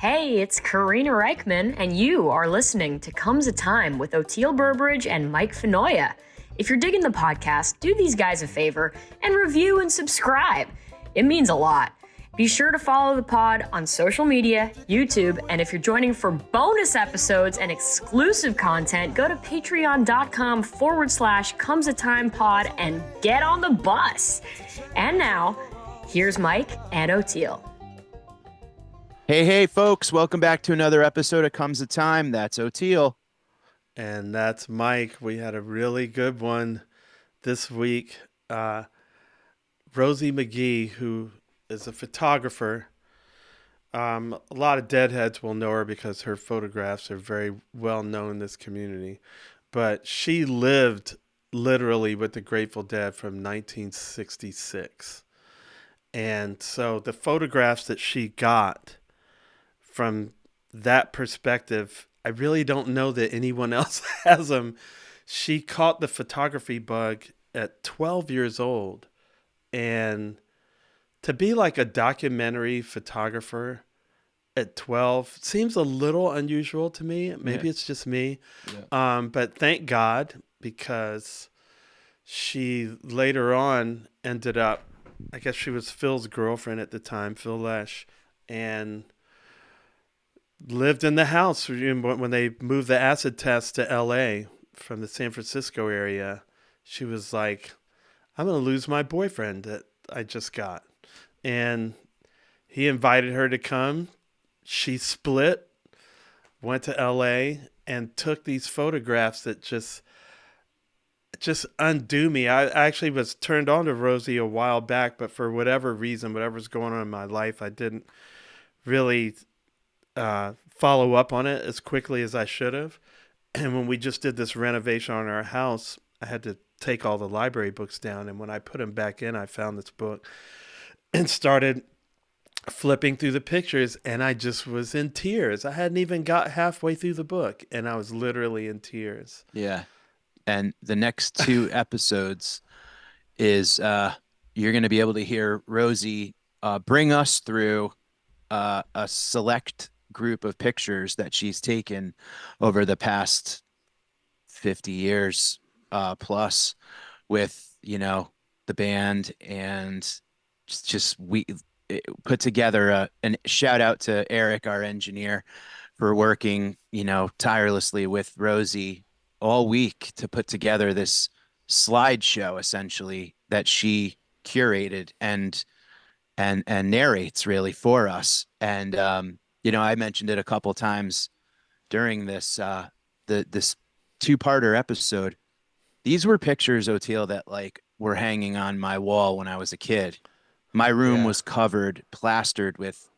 Hey, it's Karina Reichman, and you are listening to Comes a Time with Oteil Burbridge and Mike Fenoya. If you're digging the podcast, do these guys a favor and review and subscribe. It means a lot. Be sure to follow the pod on social media, YouTube, and if you're joining for bonus episodes and exclusive content, go to patreon.com/comesatimepod and get on the bus. And now, here's Mike and Oteil. Hey, folks, welcome back to another episode of Comes a Time. That's Oteil. And that's Mike. We had a really good one this week. Rosie McGee, who is a photographer. A lot of deadheads will know her because her photographs are very well known in this community. But she lived literally with the Grateful Dead from 1966. And so the photographs that she got from that perspective, I really don't know that anyone else has them. She caught the photography bug at 12 years old. And to be like a documentary photographer at 12 seems a little unusual to me. Maybe it's just me. Yeah. But thank God, because she later on ended up, I guess she was Phil's girlfriend at the time, Phil Lesh, and lived in the house when they moved the acid test to LA from the San Francisco area. She was like, I'm going to lose my boyfriend that I just got. And he invited her to come. She split, went to LA, and took these photographs that just undo me. I actually was turned on to Rosie a while back, but for whatever reason, whatever's going on in my life, I didn't really follow up on it as quickly as I should have. And when we just did this renovation on our house, I had to take all the library books down. And when I put them back in, I found this book and started flipping through the pictures, and I just was in tears. I hadn't even got halfway through the book, and I was literally in tears. Yeah. And the next two episodes is you're going to be able to hear Rosie bring us through a select group of pictures that she's taken over the past 50 years plus with, the band, and just we put together and shout out to Eric, our engineer, for working, tirelessly with Rosie all week to put together this slideshow essentially that she curated and narrates really for us. And I mentioned it a couple times during this this two-parter episode. These were pictures, Oteil, that were hanging on my wall when I was a kid. My room was plastered with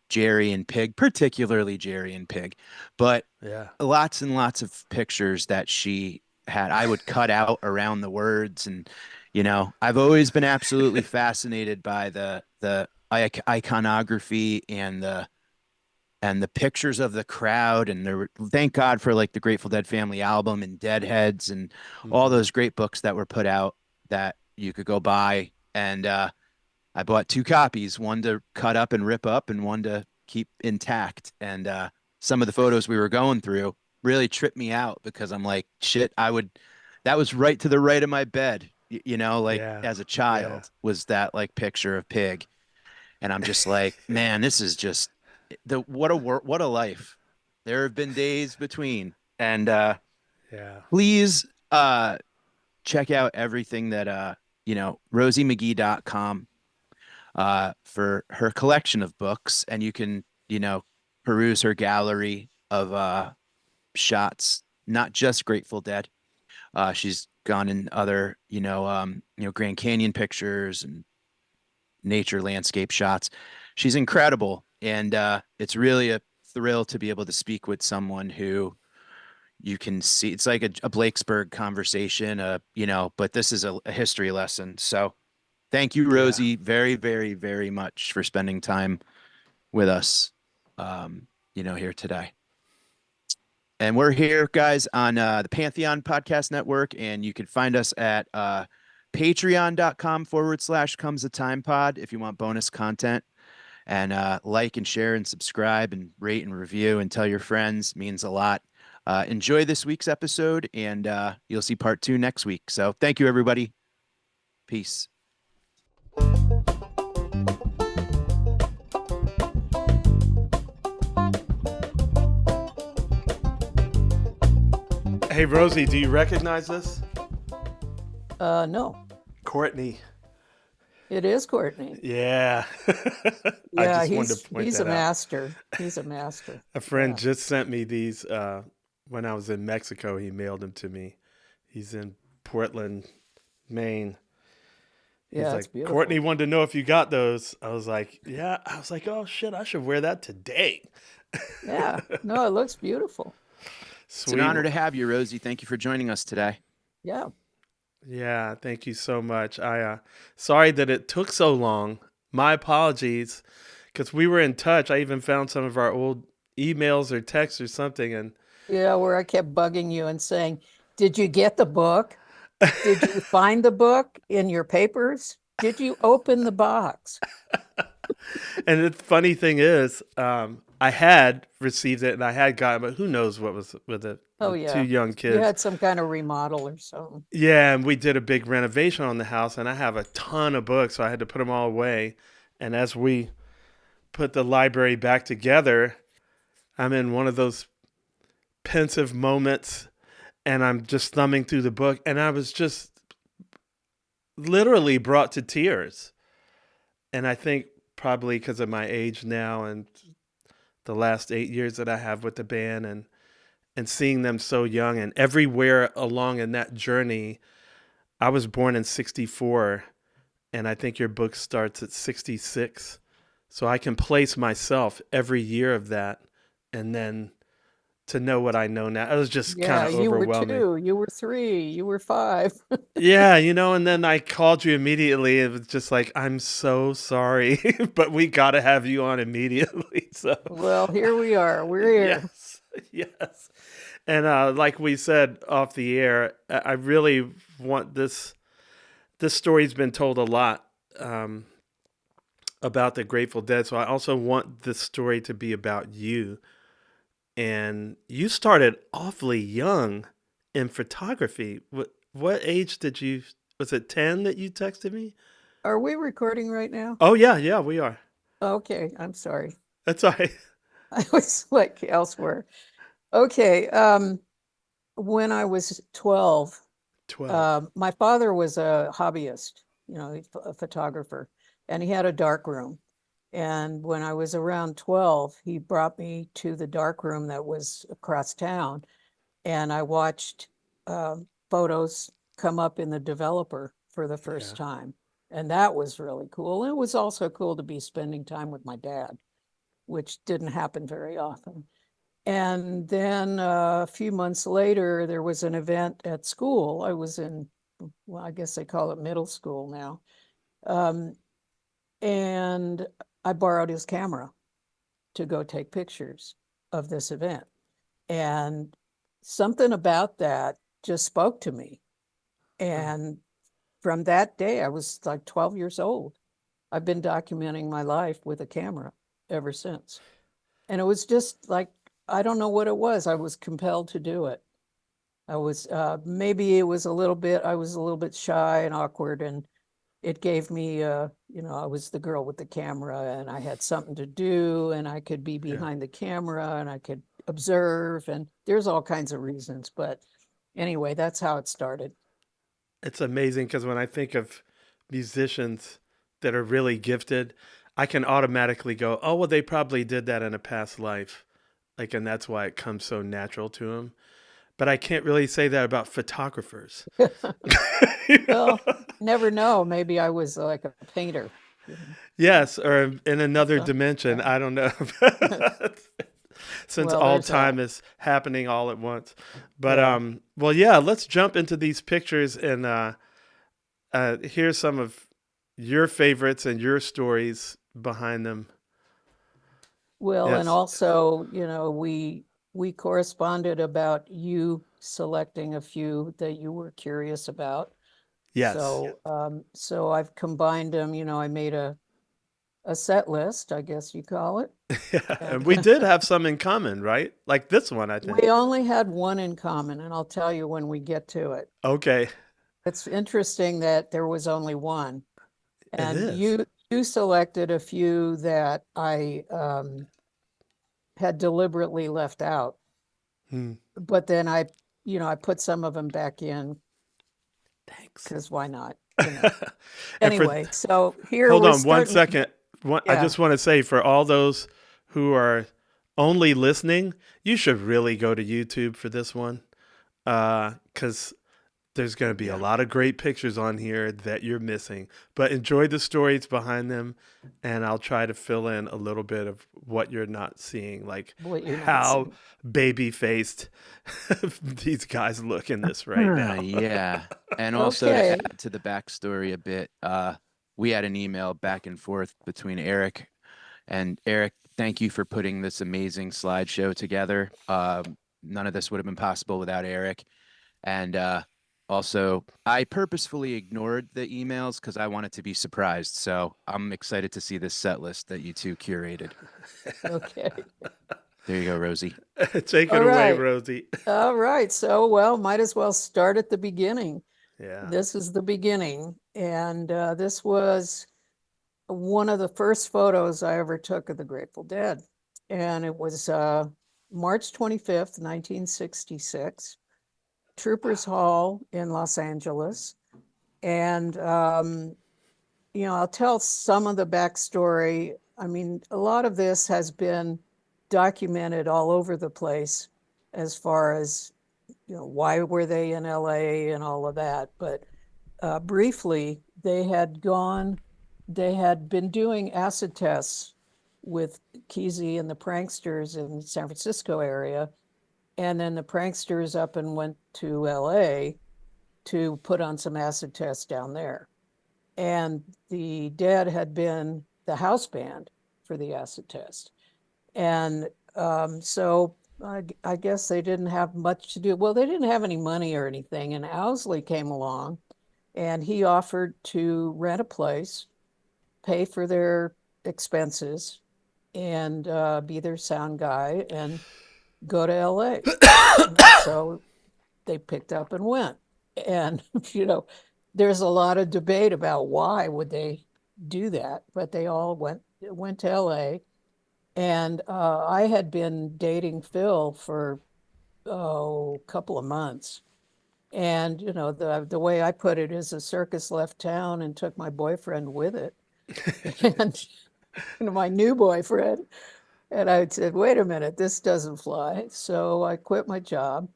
Jerry and Pig, particularly Jerry and Pig, but lots and lots of pictures that she had. I would cut out around the words, and I've always been absolutely fascinated by the iconography and the pictures of the crowd, and thank God for the Grateful Dead family album and Deadheads and all those great books that were put out that you could go buy. And I bought 2 copies, one to cut up and rip up and one to keep intact. And some of the photos we were going through really tripped me out because I'm like, shit, that was right to the right of my bed, as a child was that picture of Pig. And I'm just like, man, this is just what a life. There have been days between. And please check out everything that rosiemcgee.com for her collection of books, and you can peruse her gallery of shots, not just Grateful Dead. She's gone in other Grand Canyon pictures and nature landscape shots. She's incredible, and it's really a thrill to be able to speak with someone who you can see. It's like a Blakesburg conversation, but this is a history lesson. So thank you, Rosie, very, very, very much for spending time with us, here today. And we're here, guys, on the Pantheon Podcast Network, and you can find us at patreon.com/comesatimepod if you want bonus content. And like and share and subscribe and rate and review and tell your friends, means a lot. Enjoy this week's episode, and you'll see part 2 next week. So thank you, everybody. Peace. Hey, Rosie, do you recognize this? No, Courtney. it is Courtney. Yeah. I Yeah, just wanted to point he's that a out. master. He's a master. A friend Yeah. just sent me these when I was in Mexico. He mailed them to me. He's in Portland, Maine. He's Yeah, like, it's beautiful. Courtney wanted to know if you got those. I was like, yeah. I was like, oh, shit, I should wear that today. Yeah, no, it looks beautiful. It's an honor to have you, Rosie. Thank you for joining us today. Yeah. Yeah, thank you so much. Sorry that it took so long. My apologies, because we were in touch. I even found some of our old emails or texts or something, and Yeah, where I kept bugging you and saying, did you get the book? Did you find the book in your papers? Did you open the box? and the funny thing is, I had received it and I had gotten, but who knows what was with it? Oh, With yeah. two young You kids. had some kind of remodel or something. Yeah, and we did a big renovation on the house, and I have a ton of books, so I had to put them all away. And as we put the library back together, I'm in one of those pensive moments, and I'm just thumbing through the book, and I was just literally brought to tears. And I think probably because of my age now and the last 8 years that I have with the band, and seeing them so young and everywhere along in that journey. I was born in 64, and I think your book starts at 66. So I can place myself every year of that, and then to know what I know now, it was just Yeah, kind of you were overwhelming. 2, you were 3, you were 5. Yeah, and then I called you immediately. It was just like, I'm so sorry, but we got to have you on immediately. So Well, here we are. We're here. yes, yes. And like we said off the air, I really want this. This story's been told a lot about the Grateful Dead, so I also want this story to be about you. And you started awfully young in photography. What age did you? Was it 10 that you texted me? Are we recording right now? Oh yeah, we are. Okay, I'm sorry. That's all right. I was like elsewhere. Okay, when I was 12, 12. my father was a hobbyist, a photographer, and he had a dark room. And when I was around 12, he brought me to the dark room that was across town, and I watched photos come up in the developer for the first Yeah. time. And that was really cool. And it was also cool to be spending time with my dad, which didn't happen very often. And then a few months later, there was an event at school. I was in, well, I guess they call it middle school now. And I borrowed his camera to go take pictures of this event. And something about that just spoke to me. And from that day, I was like 12 years old. I've been documenting my life with a camera ever since. And it was just like, I don't know what it was. I was compelled to do it. I was, maybe it was I was a little bit shy and awkward, and it gave me, I was the girl with the camera, and I had something to do, and I could be behind the camera, and I could observe, and there's all kinds of reasons. But anyway, that's how it started. It's amazing because when I think of musicians that are really gifted, I can automatically go, oh, well, they probably did that in a past life. And that's why it comes so natural to them. But I can't really say that about photographers. Well, never know. Maybe I was like a painter. Yes, or in another dimension. I don't know. Since Well, all there's time is happening all at once. But let's jump into these pictures and hear some of your favorites and your stories behind them. Well, Yes. and also, we corresponded about you selecting a few that you were curious about. Yes. So, so I've combined them. I made a a set list, I guess you call it. Yeah, and And we did have some in common, right? Like this one, I think. we only had one in common, and I'll tell you when we get to it. Okay, It's interesting that there was only one. it And is. you selected a few that I had deliberately left out. Hmm. But then I put some of them back in Thanks. because why not? And Anyway, so here hold we're on one starting. second. I Yeah. just want to say for all those who are only listening, you should really go to YouTube for this one, because there's going to be a lot of great pictures on here that you're missing. But enjoy the stories behind them, and I'll try to fill in a little bit of what you're not seeing, like What you're not how seeing. baby-faced these guys look in this right now. Yeah. And also Okay. to add to the backstory a bit, we had an email back and forth between Eric and Eric. Thank you for putting this amazing slideshow together. None of this would have been possible without Eric. And also, I purposefully ignored the emails because I wanted to be surprised. So I'm excited to see this set list that you two curated. Okay. There you go, Rosie. Take it All away, right. Rosie. All right. So, well, might as well start at the beginning. Yeah. This is the beginning. And this was one of the first photos I ever took of the Grateful Dead. And it was March 25th, 1966, Troopers Hall in Los Angeles. And, I'll tell some of the backstory. I mean, a lot of this has been documented all over the place as far as, why were they in LA and all of that. But briefly, they had been doing acid tests with Kesey and the pranksters in the San Francisco area. And then the pranksters up and went to LA to put on some acid tests down there. And the Dead had been the house band for the acid test. And so I guess they didn't have much to do. Well, they didn't have any money or anything. And Owsley came along and he offered to rent a place, pay for their expenses, and be their sound guy and go to LA. So they picked up and went. And, there's a lot of debate about why would they do that, but they all went to LA. And I had been dating Phil for a couple of months. And, the way I put it is the circus left town and took my boyfriend with it. And my new boyfriend. And I said, wait a minute, this doesn't fly. So I quit my job.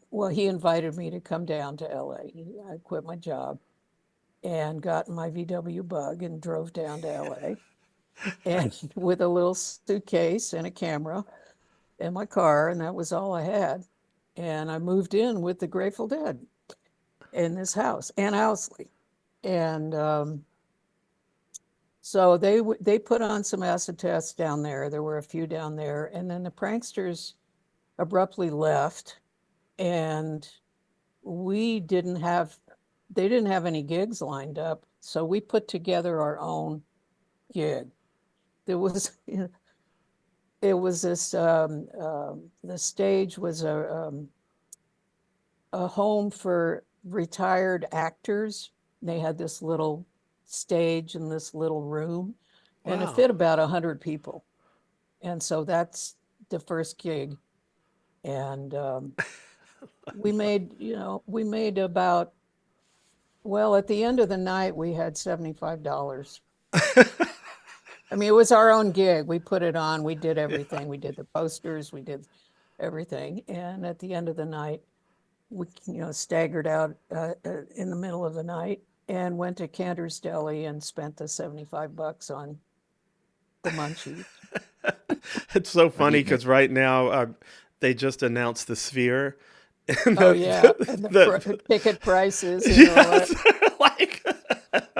Well, he invited me to come down to LA. I quit my job and got in my VW bug and drove down to LA. And with a little suitcase and a camera and my car, and that was all I had. And I moved in with the Grateful Dead in this house and Owsley. And so they put on some acid tests down there. There were a few down there. And then the pranksters abruptly left. And they didn't have any gigs lined up. So we put together our own gig. There was, it was this, the stage was a home for retired actors. They had this little stage in this little room, and it Wow. fit about 100 people. And so that's the first gig. And we made about, well, at the end of the night, we had $75. I mean, it was our own gig. We put it on, we did everything. We did the posters, we did everything. And at the end of the night, we, staggered out in the middle of the night and went to Cantor's Deli and spent the $75 on the munchies. It's so funny eating it. because right now they just announced the Sphere. And Oh, yeah, and the ticket prices and all yes, that. like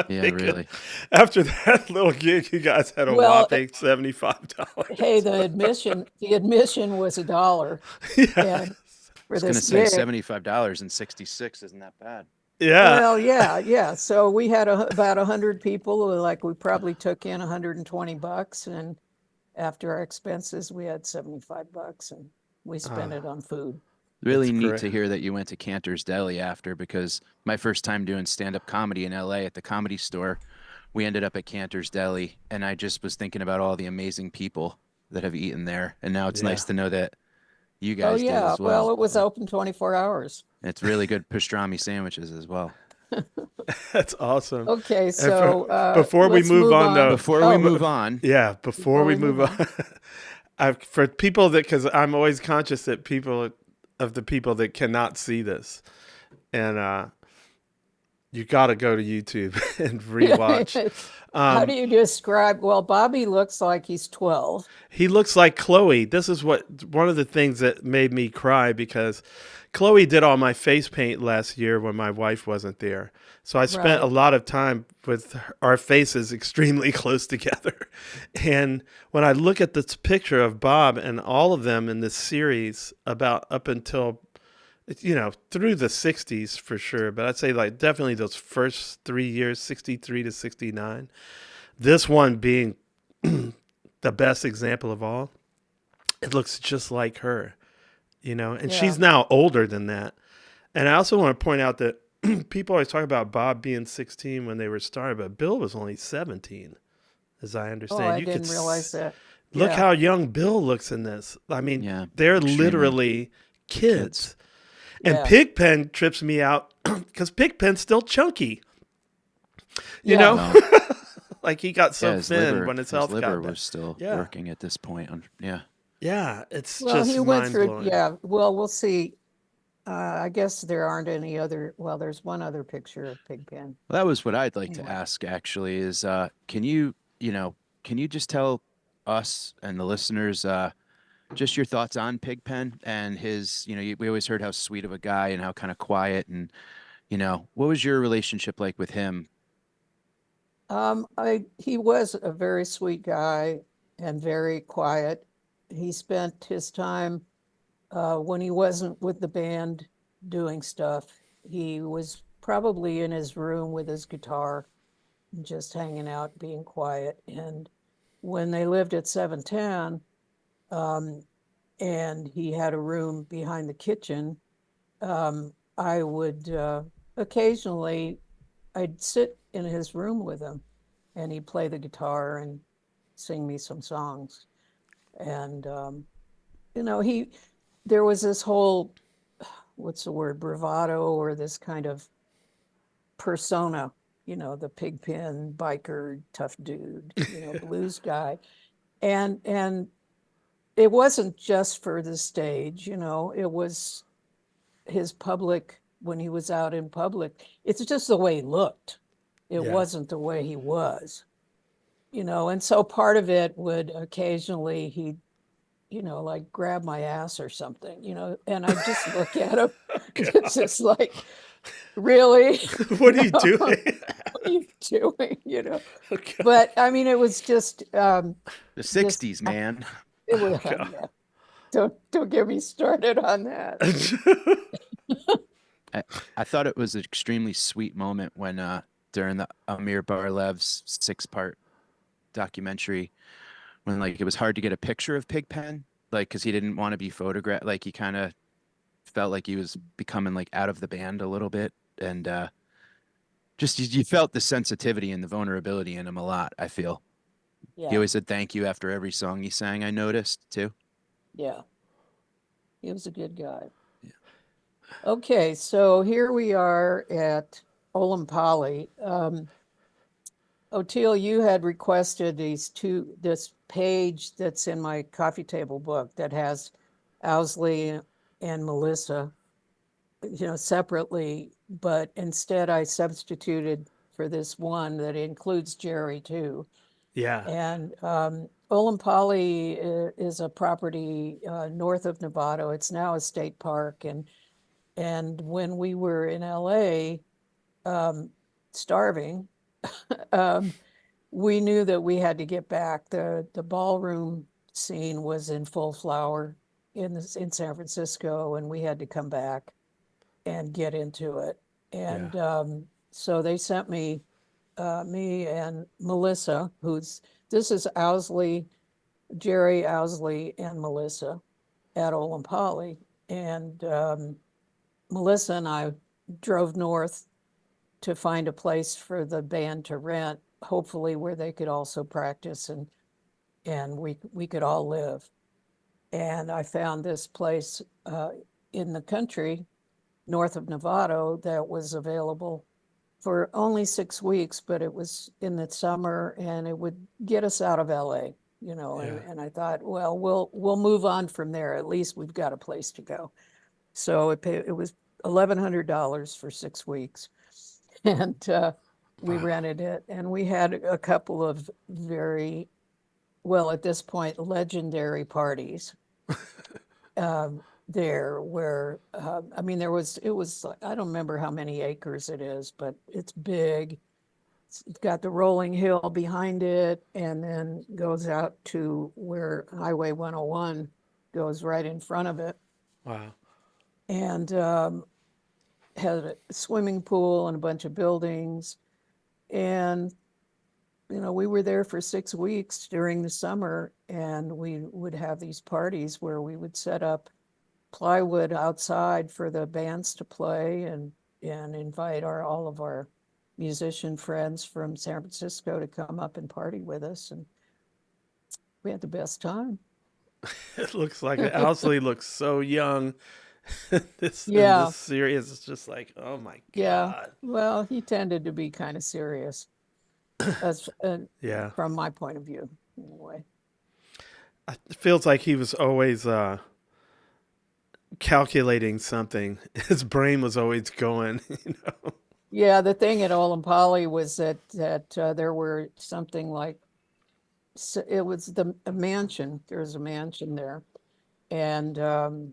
Yeah, really. after that little gig, you guys had a Well, whopping $75. Hey, the admission was $1. Yes. And for I was going to this say gig, $75 and 66 isn't that bad. Yeah. Well, yeah. So we had about 100 people. Like we probably took in $120, and after our expenses, we had $75, and we spent it on food. That's Really neat great. to hear that you went to Cantor's Deli after, because my first time doing stand-up comedy in LA at the Comedy Store, we ended up at Cantor's Deli, and I just was thinking about all the amazing people that have eaten there, and now it's Yeah. nice to know that you Oh guys did yeah. as Well, well. it was open 24 hours. It's really good pastrami sandwiches as well. That's awesome. Okay, And so before we let's move move on, on. though, Before we move on, yeah, before Before we we move move on, for people that, because I'm always conscious that the people that cannot see this, and you got to go to YouTube and rewatch. How do you describe? Well, Bobby looks like he's 12. He looks like Chloe. This is one of the things that made me cry, because Chloe did all my face paint last year when my wife wasn't there. So I spent a Right. lot of time with our faces extremely close together. And when I look at this picture of Bob and all of them in this series, about up until, through the 60s for sure, but I'd say like definitely those first 3 years, 63 to 69, this one being the best example of all, it looks just like her, and Yeah. she's now older than that. And I also want to point out that people always talk about Bob being 16 when they were started, but Bill was only 17, as I Oh, understand. I You didn't realize that. look Yeah. how young Bill looks in this. I mean, yeah, they're extremely literally kids. And Yeah. Pigpen trips me out because Pigpen's still chunky. You Yeah. know, Well, like he got so yeah, his thin liver, when his his health liver got bad. was still Yeah. working at this point. Yeah. Yeah, it's Well, just he went mind through, blowing. yeah. Well, we'll see. I guess there aren't any other, well, there's one other picture of Pigpen. Well, that was what I'd like to Anyway. ask actually is can you just tell us and the listeners just your thoughts on Pigpen and his, we always heard how sweet of a guy and how kind of quiet, and what was your relationship like with him? He was a very sweet guy and very quiet. He spent his time when he wasn't with the band doing stuff. He was probably in his room with his guitar, just hanging out, being quiet. And when they lived at 710, and he had a room behind the kitchen, I would occasionally, I'd sit in his room with him, and he'd play the guitar and sing me some songs. And there was this whole, what's the word, bravado, or this kind of persona, the Pigpen biker, tough dude, blues guy. And it wasn't just for the stage, it was his public, when he was out in public. It's just the way he looked. It Yeah. wasn't the way he was, and so part of it would occasionally he'd, like grab my ass or something, and I just look at him. It's just like, really? What are you doing? What are you doing? Okay. But I mean, it was just, The 60s, man. it was, God. yeah. Don't get me started on that. I thought it was an extremely sweet moment when during the Amir Barlev's 6-part documentary, when like it was hard to get a picture of Pigpen, like because he didn't want to be photographed, like he kind of felt like he was becoming like out of the band a little bit, and just you felt the sensitivity and the vulnerability in him a lot. I feel he Yeah, always said thank you after every song he sang. I noticed too. yeah. He was a good guy. Okay, so here we are at Olompali. Oteil, you had requested this page that's in my coffee table book that has Owsley and Melissa, separately, but instead I substituted for this one that includes Jerry too. Yeah. And Olompali is a property north of Novato. It's now a state park, and when we were in LA, starving, we knew that we had to get back. The ballroom scene was in full flower in San Francisco, and we had to come back and get into it. And so they sent me, me and Melissa, this is Owsley, Jerry Owsley and Melissa at Olompali. And Melissa and I drove north to find a place for the band to rent, hopefully where they could also practice and we could all live. And I found this place in the country north of Novato that was available for only 6 weeks, but it was in the summer and it would get us out of LA, you know, and I thought, well, we'll move on from there. At least we've got a place to go. So it was $1,100 for 6 weeks. And we rented it, and we had a couple of very, well, at this point, legendary parties there where, I mean, it was, I don't remember how many acres it is, but it's big. It's got the rolling hill behind it and then goes out to where Highway 101 goes right in front of it. Wow. And had a swimming pool and a bunch of buildings. And, you know, we were there for 6 weeks during the summer, and we would have these parties where we would set up plywood outside for the bands to play and invite all of our musician friends from San Francisco to come up and party with us. And we had the best time. It looks like it. Owsley looks so young. This series is just like, oh my God. Yeah. Well, he tended to be kind of serious. As from my point of view, anyway. It feels like he was always calculating something. His brain was always going, you know. Yeah, the thing at Olompali was that there were something like, it was a mansion. There's a mansion there, and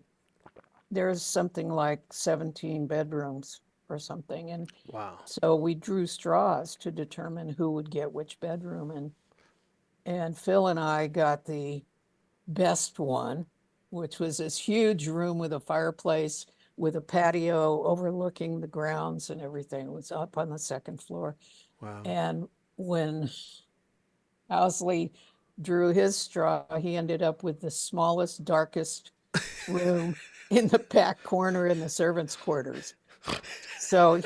there's something like 17 bedrooms or something. And wow. So we drew straws to determine who would get which bedroom. And Phil and I got the best one, which was this huge room with a fireplace, with a patio overlooking the grounds and everything. It was up on the second floor. Wow. And when Owsley drew his straw, he ended up with the smallest, darkest room in the back corner in the servants' quarters. So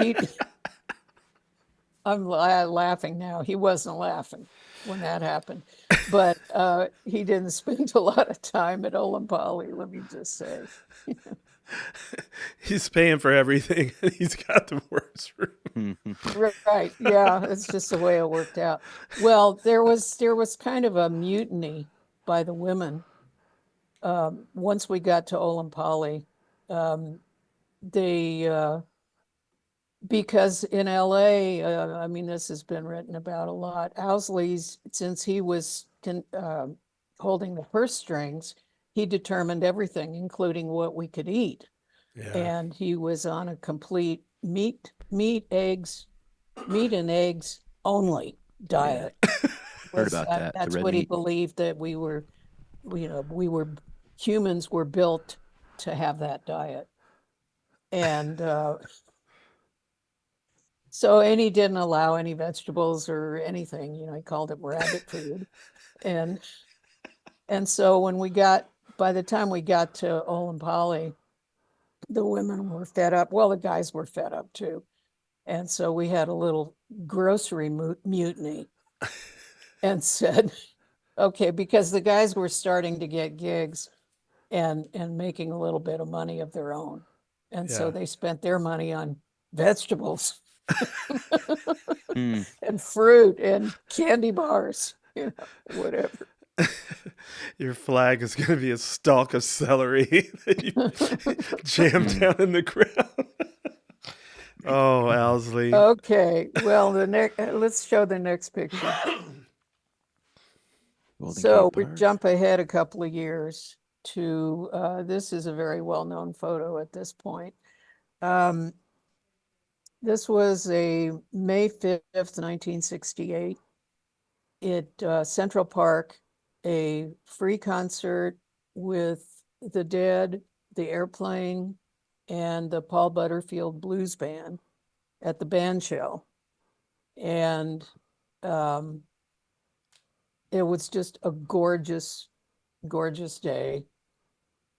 I'm laughing now. He wasn't laughing when that happened, but he didn't spend a lot of time at Olompali, let me just say. He's paying for everything, and he's got the worst room. Right? Yeah, it's just the way it worked out. Well, there was kind of a mutiny by the women. Once we got to Olompali, they because in LA, I mean, this has been written about a lot. Owsley's, since he was holding the purse strings, he determined everything, including what we could eat. Yeah. And he was on a complete meat and eggs only diet. Heard about that. That's what he believed, that we were humans were built to have that diet. And and he didn't allow any vegetables or anything, you know, he called it rabbit food. And so by the time we got to Olompali, the women were fed up. Well, the guys were fed up too. And so we had a little grocery mutiny and said, okay, because the guys were starting to get gigs and making a little bit of money of their own. And so they spent their money on vegetables and fruit and candy bars, you know, whatever. Your flag is going to be a stalk of celery that you jam down in the ground. Oh, Owsley. Okay, well, let's show the next picture. So we jump ahead a couple of years to, this is a very well-known photo at this point. This was a May 5th, 1968 at Central Park, a free concert with the Dead, the Airplane, and the Paul Butterfield Blues Band. at the band shell. And it was just a gorgeous, gorgeous day.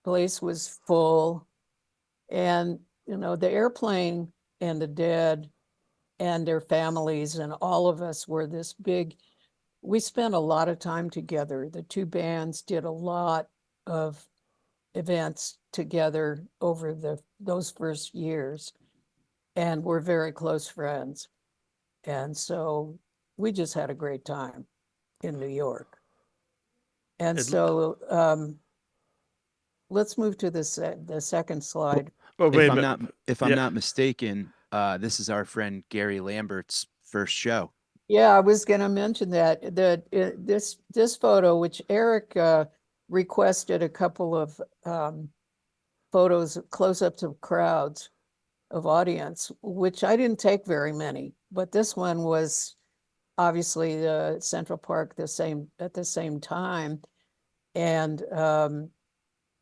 Place was full. And, the airplane and the dead and their families and all of us were this big, we spent a lot of time together. The two bands did a lot of events together over those first years, and we're very close friends. And so we just had a great time in New York. And so let's move to the second slide. Oh, wait a If minute. I'm not mistaken, this is our friend Gary Lambert's first show. Yeah, I was going to mention that this photo, which Eric requested a couple of photos, close-ups of crowds of audience, which I didn't take very many, but this one was obviously the Central Park at the same time. And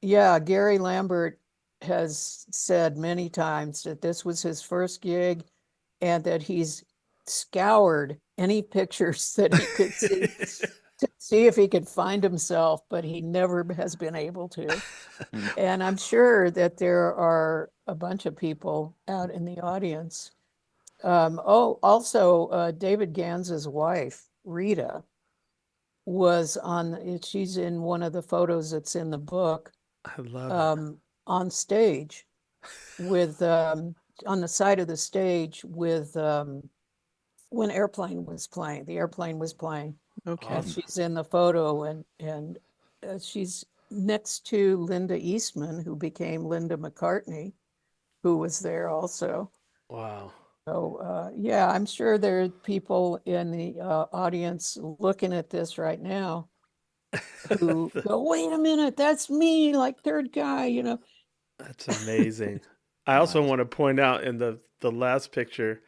yeah, Gary Lambert has said many times that this was his first gig and that he's scoured any pictures that he could see to see if he could find himself, but he never has been able to. And I'm sure that there are a bunch of people out in the audience. Also, David Gans's wife, Rita, she's in one of the photos that's in the book. I love it. On stage with, on the side of the stage with, when the airplane was playing. Okay. And she's in the photo and she's next to Linda Eastman, who became Linda McCartney, who was there also. Wow. So, yeah, I'm sure there are people in the audience looking at this right now who go, wait a minute, that's me, like third guy, That's amazing. I also want to point out in the last picture,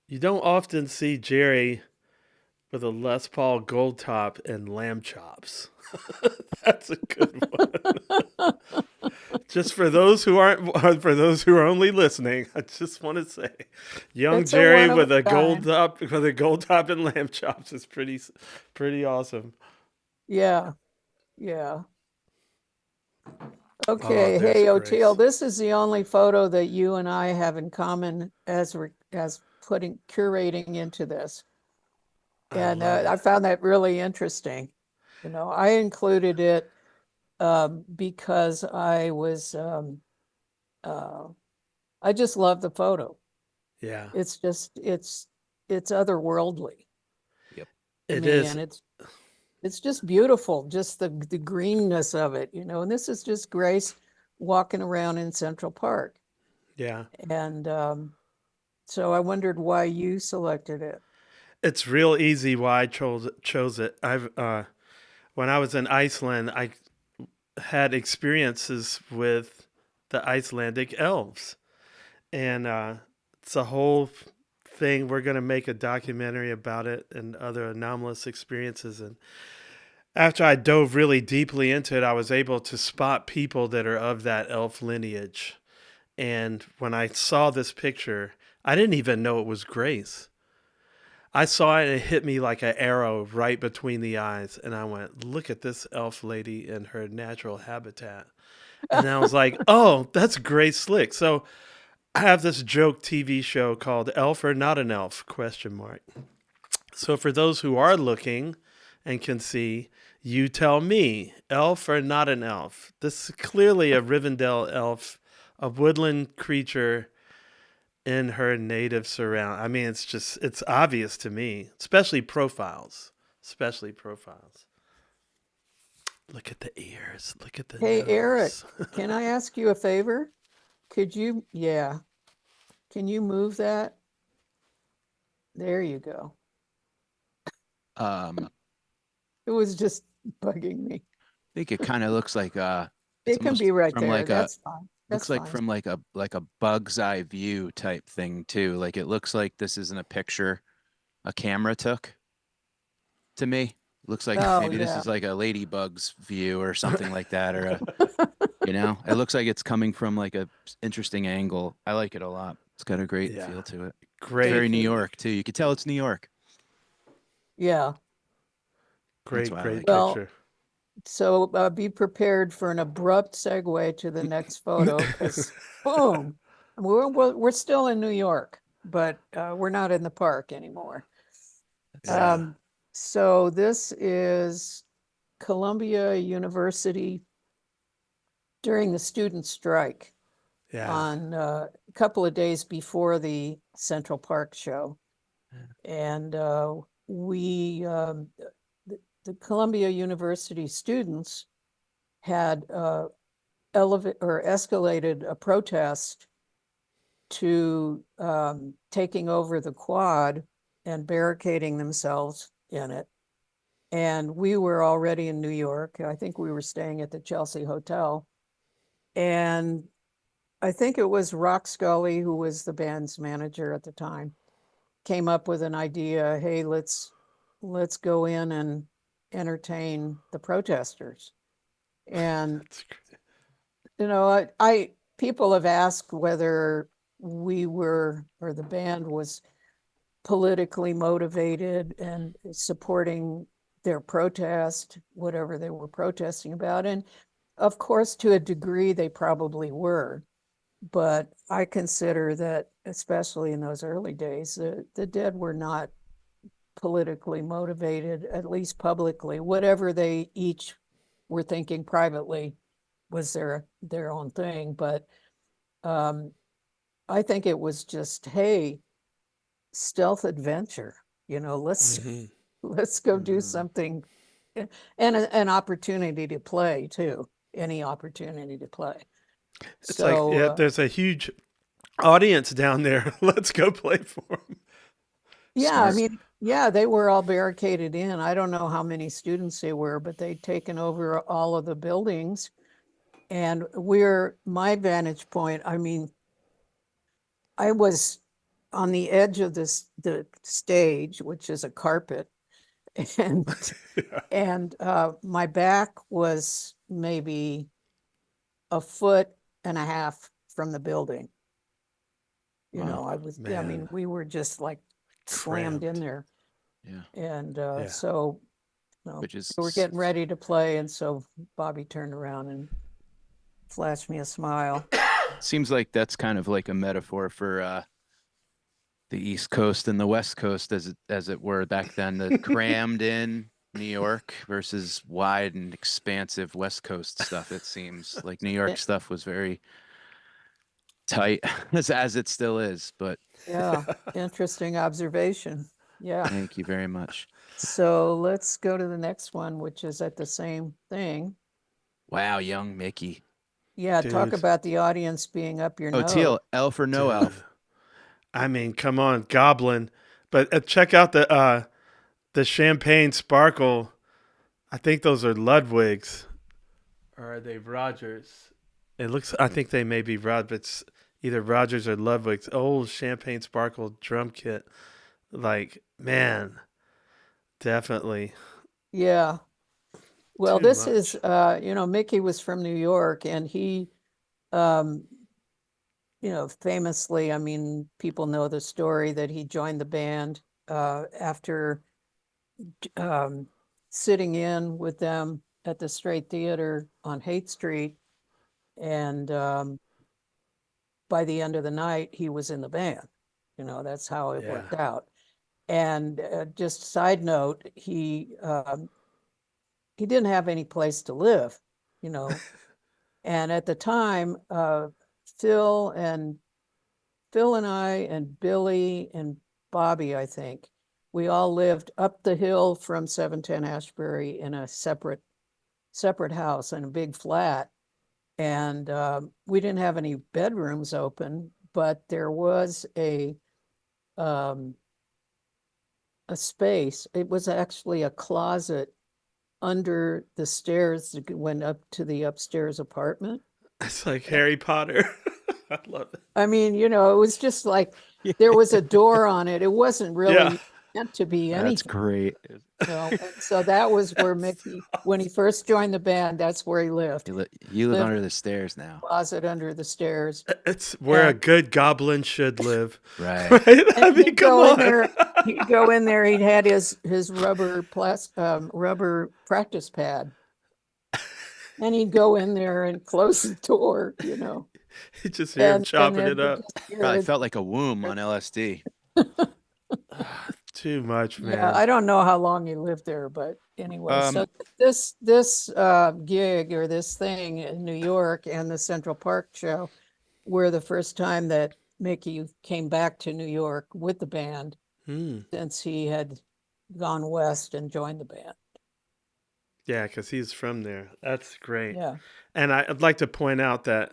you don't often see Jerry with a Les Paul gold top and lamb chops. That's a good one. Just for those who are only listening, I just want to say, young It's Jerry one with of a a gold top and lamb chops is pretty awesome. Yeah. Okay, there's hey, Grace. Oteil, this is the only photo that you and I have in common as curating into this. And I found that really interesting. I included it because I just love the photo. Yeah, It's otherworldly. Yep. it is. And it's just beautiful, just the greenness of it, and this is just Grace walking around in Central Park. Yeah. And so I wondered why you selected it. It's real easy why I chose it. When I was in Iceland, I had experiences with the Icelandic elves, and it's a whole thing. We're going to make a documentary about it and other anomalous experiences. And after I dove really deeply into it, I was able to spot people that are of that elf lineage. And when I saw this picture, I didn't even know it was Grace. I saw it and it hit me like an arrow right between the eyes. And I went, look at this elf lady in her natural habitat. And I was like, oh, that's Grace Slick. So I have this joke TV show called Elf or Not an Elf? ? So for those who are looking and can see, you tell me, elf or not an elf? This is clearly a Rivendell elf, a woodland creature in her native surround. I mean, it's obvious to me, especially profiles. Look at the ears. Look at the Hey, nose. Eric, can I ask you a favor? Can you move that? There you go. It was just bugging me. I think it kind of looks like It can be right from there. like That's fine. looks That's like fine. from like a bug's eye view type thing too. Like it looks like this isn't a picture a camera took. To me, looks like Oh, maybe this yeah. is like a ladybug's view or something like that, or it looks like it's coming from like a interesting angle. I like it a lot. It's got a great Yeah. feel to it. Great, Very New York too. You could tell it's New York. Yeah. great why I like it. Well, picture. so be prepared for an abrupt segue to the next photo because boom, we're still in New York, but we're not in the park anymore. Yeah. So this is Columbia University during the student strike Yeah. on a couple of days before the Central Park show. And the Columbia University students had escalated a protest to taking over the quad and barricading themselves in it. And we were already in New York. I think we were staying at the Chelsea Hotel. And I think it was Rock Scully, who was the band's manager at the time, came up with an idea. Hey, let's go in and entertain the protesters. And That's great. you know, I people have asked whether we were or the band was politically motivated and supporting their protest, whatever they were protesting about. And of course, to a degree, they probably were. But I consider that, especially in those early days, the Dead were not politically motivated, at least publicly. Whatever they each were thinking privately was their own thing. But I think it was just, hey, stealth adventure. Let's Mhm. let's go do something, and an opportunity to play too. Any opportunity to play. It's like, yeah, So there's a huge audience down there. Let's go play for them. yeah, I Smart. mean, yeah, they were all barricaded in. I don't know how many students they were, but they'd taken over all of the buildings. And my vantage point, I mean, I was on the edge of the stage, which is a carpet, and Yeah. and my back was maybe a foot and a half from the building. Wow. I mean, Man. we were just like slammed in Cramped. there. Yeah. And Yeah. so Which is we were getting ready to play. And so Bobby turned around and flashed me a smile. seems like that's kind of like a metaphor for the East Coast and the West Coast as it were back then, the crammed in New York versus wide and expansive West Coast stuff. It seems like New York stuff was very tight as it still is, but Yeah, interesting observation. Yeah. thank you very much. So let's go to the next one, which is at the same thing. Wow, young Mickey. Yeah, talk Dude. about the audience being up your nose. Teal, elf or no Dude. elf? I mean, come on, Goblin. But check out the champagne sparkle. I think those are Ludwig's. Or are they Rogers? It looks. I think they may be Rod, but it's either Rogers or Ludwig's. Old champagne sparkle drum kit. Like, man, definitely. Yeah. Well, Too this much. is, Mickey was from New York and he, um, famously, I mean, people know the story that he joined the band after sitting in with them at the Straight Theater on Haight Street. And by the end of the night, he was in the band. That's how it worked out. And just side note, he didn't have any place to live, and at the time, Phil and I and Billy and Bobby, I think, we all lived up the hill from 710 Ashbury in a separate house in a big flat. And we didn't have any bedrooms open, but there was a space. It was actually a closet under the stairs that went up to the upstairs apartment. It's like Harry Potter. I love it. I mean, it was just like there was a door on it. It wasn't really, Yeah. meant to be That's anything. great. And so that was where Mickey, when he first joined the band, that's where he lived. You live Lived under the stairs now. closet under the stairs. It's where a And- good goblin should live. Right. Right? I And mean, he'd come go in on. there. He'd go in there. He'd had his rubber practice pad, and he'd go in there and close the door. You just hear him chopping then it you up. just hear Probably it. felt like a womb on LSD. Too much, man. Yeah, I don't know how long he lived there, but anyway. So this gig or this thing in New York and the Central Park show were the first time that Mickey came back to New York with the band since he had gone west and joined the band. Yeah, because he's from there. That's great. Yeah. And I'd like to point out that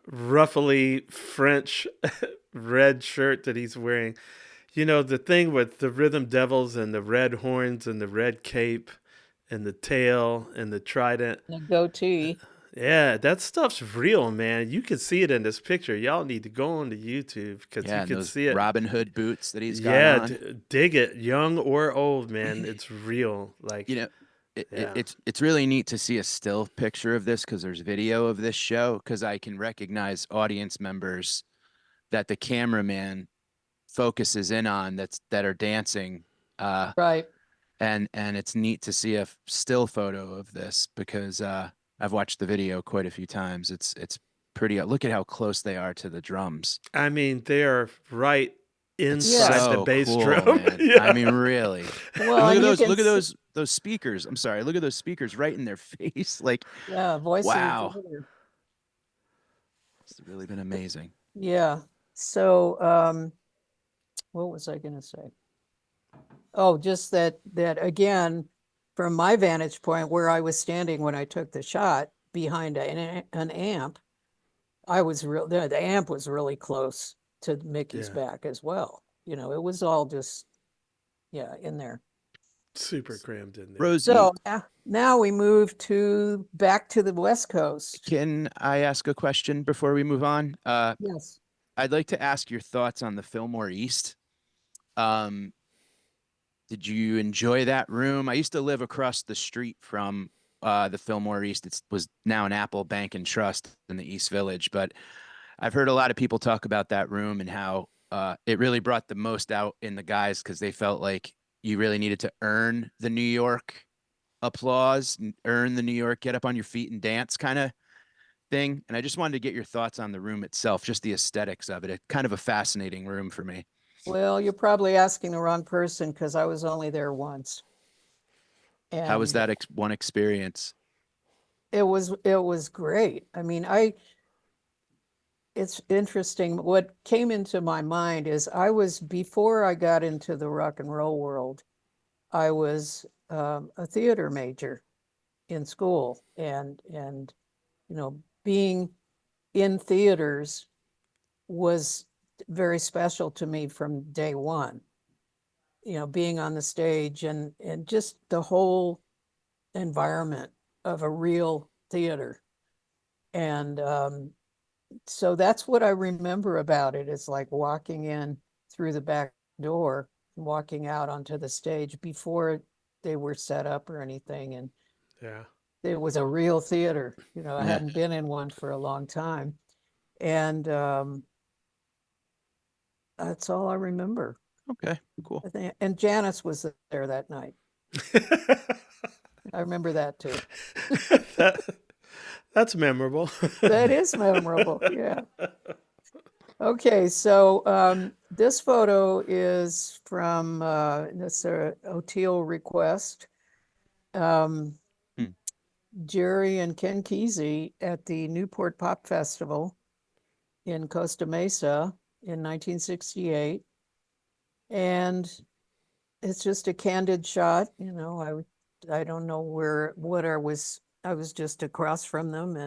ruffly French red shirt that he's wearing. You know, the thing with the Rhythm Devils and the red horns and the red cape and the tail and the trident. And a goatee. Yeah, that stuff's real, man. You can see it in this picture. Y'all need to go on to YouTube because Yeah, you and can those see it. Robin Hood boots that he's got Yeah, on. dig it, young or old, man. It's real. Like, You know, Yeah. it's really neat to see a still picture of this because there's video of this show because I can recognize audience members that the cameraman focuses in on that are dancing. Right. And it's neat to see a still photo of this because I've watched the video quite a few times. It's pretty. Look at how close they are to the drums. I mean, they are right It's inside the so bass cool, drum. man. Yeah. I mean, really. Well, And and you look can at see- those speakers. I'm sorry. Look at those speakers right in their face. Like, Yeah, voice wow. recorder. It's really been amazing. Yeah. So, what was I going to say? Oh, just that again, from my vantage point where I was standing when I took the shot behind an amp, the amp was really close to Mickey's Yeah. back as well. You know, it was all just, in there. Super crammed in there. Rosie, So now we move back to the West Coast. can I ask a question before we move on? Yes. I'd like to ask your thoughts on the Fillmore East. Did you enjoy that room? I used to live across the street from the Fillmore East. It was now an Apple Bank and Trust in the East Village, but I've heard a lot of people talk about that room and how it really brought the most out in the guys because they felt like you really needed to earn the New York applause, and earn the New York get up on your feet and dance kind of thing. And I just wanted to get your thoughts on the room itself, just the aesthetics of it. It's kind of a fascinating room for me. Well, you're probably asking the wrong person because I was only there once. And How was that one experience? It was great. I mean, it's interesting. What came into my mind is before I got into the rock and roll world, I was a theater major in school, and being in theaters was very special to me from day one. Being on the stage and just the whole environment of a real theater. And so that's what I remember about it. It's like walking in through the back door, walking out onto the stage before they were set up or anything. And Yeah. it was a real theater. I Yeah. hadn't been in one for a long time. And that's all I remember. Okay, cool. And Janice was there that night. I remember that too. That's memorable. That is memorable. Yeah. Okay, so this photo is from this O'Teal request. Jerry and Ken Kesey at the Newport Pop Festival in Costa Mesa in 1968. And it's just a candid shot. I don't know I was just across from them,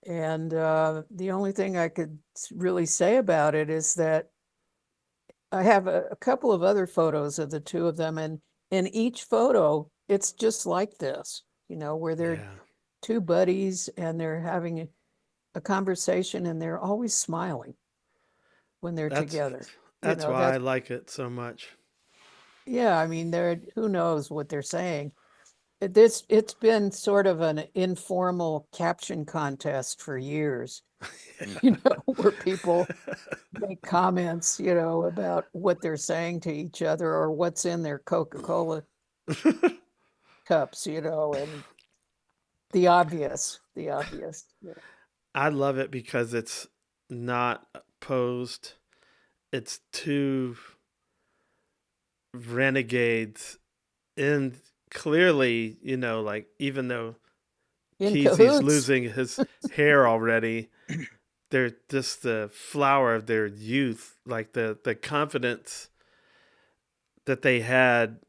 and the only thing I could really say about it is that I have a couple of other photos of the two of them, and in each photo, it's just like this, where they're Yeah. two buddies and they're having a conversation and they're always smiling when they're together. That's why I like it so much. Yeah, I mean, who knows what they're saying. It's been sort of an informal caption contest for years, where people make comments, about what they're saying to each other or what's in their Coca-Cola cups, and the obvious. Yeah. I love it because it's not posed. It's two renegades, and clearly, like even though In Kesey's cahoots. losing his hair already, they're just the flower of their youth, like the confidence that they had,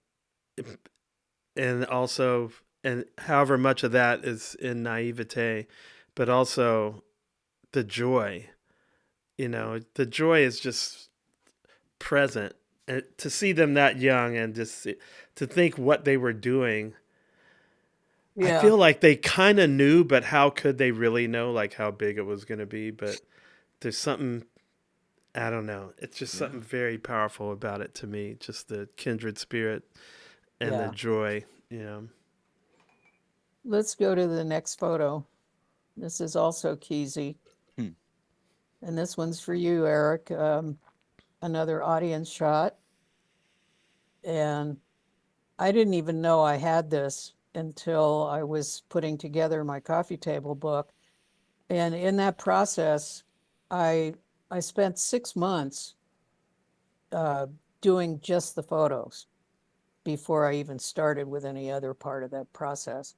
and also, and however much of that is in naivete, but also the joy. The joy is just present, and to see them that young and just to think what they were doing. Yeah. I feel like they kind of knew, but how could they really know, like, how big it was going to be? But there's something, I don't know. It's just something very powerful about it to me. Just the kindred spirit and the joy, Let's go to the next photo. This is also Kesey. And this one's for you, Eric. Another audience shot. And I didn't even know I had this until I was putting together my coffee table book. And in that process, I spent 6 months doing just the photos before I even started with any other part of that process.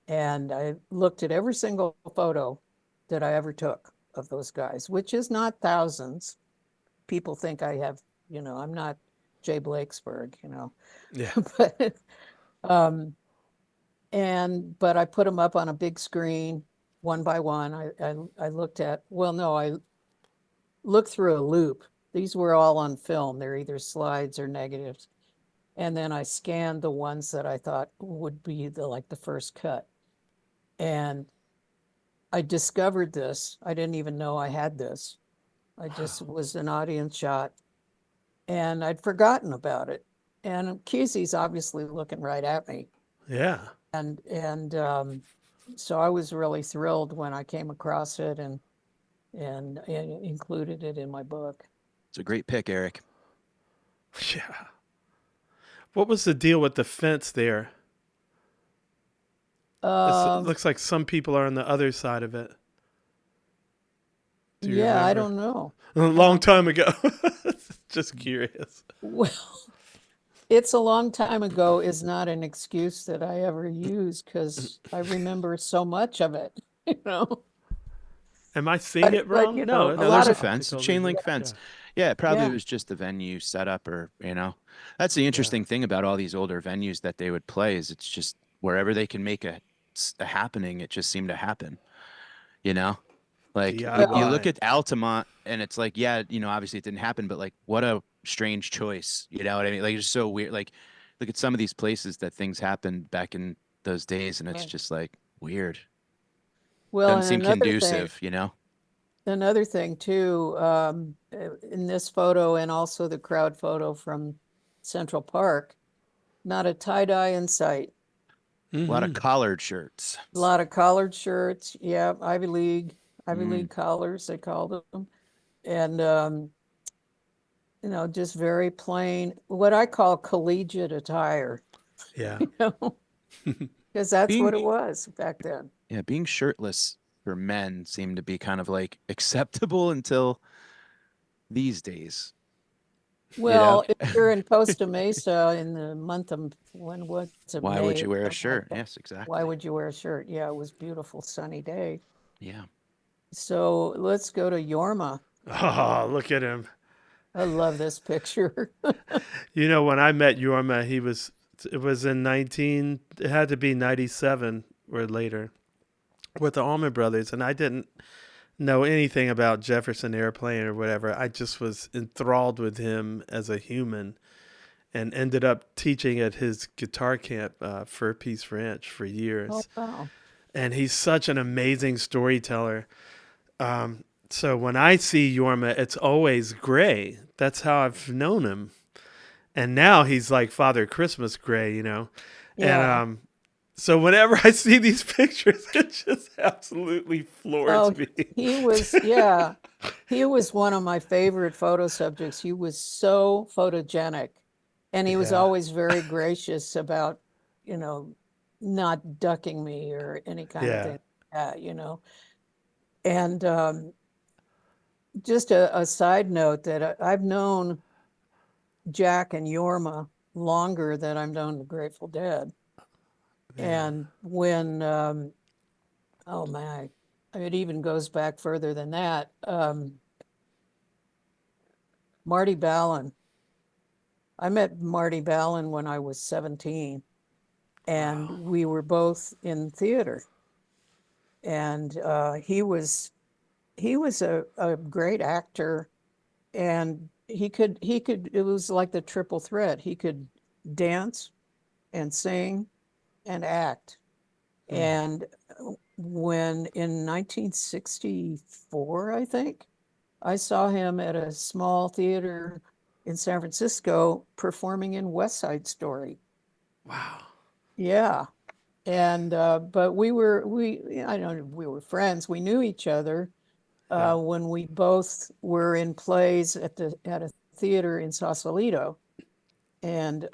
And I looked at every single photo that I ever took of those guys, which is not thousands. People think I have, I'm not Jay Blakesberg, Yeah. But I put them up on a big screen one by one. I looked at, I looked through a loop. These were all on film. They're either slides or negatives. And then I scanned the ones that I thought would be the first cut. And I discovered this. I didn't even know I had this. I just was an audience shot, and I'd forgotten about it. And Kesey's obviously looking right at me. Yeah. And so I was really thrilled when I came across it and included it in my book. It's a great pick, Eric. Yeah. What was the deal with the fence there? It looks like some people are on the other side of it. Yeah, I don't know. A long time ago. Just curious. Well, it's a long time ago is not an excuse that I ever use because I remember so much of it, Am I seeing it wrong? No, No, there's a fence, a chain link fence. Yeah, it probably was just the venue setup, or that's the interesting thing about all these older venues that they would play is it's just wherever they can make a happening, it just seemed to happen. Like you look at Altamont and it's like, obviously it didn't happen, but like what a strange choice. You know what I mean? Like it's so weird. Like look at some of these places that things happened back in those days, and it's just like weird. Well, doesn't seem conducive, Another thing too, in this photo and also the crowd photo from Central Park, not a tie-dye in sight. A lot of collared shirts. A lot of collared shirts. Yeah, Ivy League collars, they called them. And, just very plain, what I call collegiate attire. Yeah. Because that's what it was back then. Yeah, being shirtless for men seemed to be kind of like acceptable until these days. Well, if you're in Costa Mesa in the month of why would you wear a shirt? Yes, exactly. Why would you wear a shirt? Yeah, it was a beautiful sunny day. Yeah. So let's go to Yorma. Oh, look at him. I love this picture. When I met Yorma, it was in it had to be 97 or later with the Allman Brothers. And I didn't know anything about Jefferson Airplane or whatever. I just was enthralled with him as a human and ended up teaching at his guitar camp, Fur Peace Ranch, for years. Oh, wow. And he's such an amazing storyteller. So when I see Yorma, it's always gray. That's how I've known him. And now he's like Father Christmas gray, Yeah. And so whenever I see these pictures, it just absolutely floors me. He was one of my favorite photo subjects. He was so photogenic, and he was Yeah. always very gracious about, not ducking me or any kind of Yeah. thing, And just a side note that I've known Jack and Yorma longer than I've known the Grateful Dead. And when, oh my, it even goes back further than that. Marty Ballin. I met Marty Ballin when I was 17, and we were both in theater. And he was a great actor, and he could, it was like the triple threat. He could dance and sing and act. And when in 1964, I think, I saw him at a small theater in San Francisco performing in West Side Story. Wow. Yeah. And but we were friends. We knew each other when we both were in plays at a theater in Sausalito. And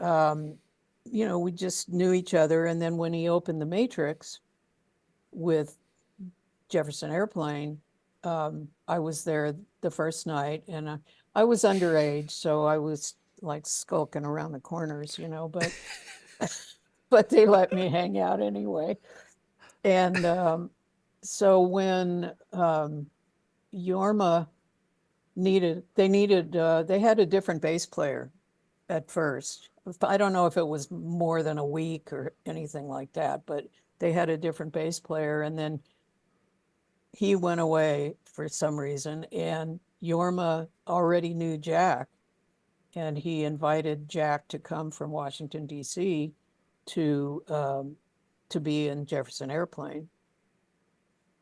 we just knew each other. And then when he opened the Matrix with Jefferson Airplane, I was there the first night, and I was underage, so I was like skulking around the corners, but but they let me hang out anyway. And so when Yorma they had a different bass player at first. I don't know if it was more than a week or anything like that, but they had a different bass player, and then he went away for some reason, and Yorma already knew Jack, and he invited Jack to come from Washington, D.C. to be in Jefferson Airplane.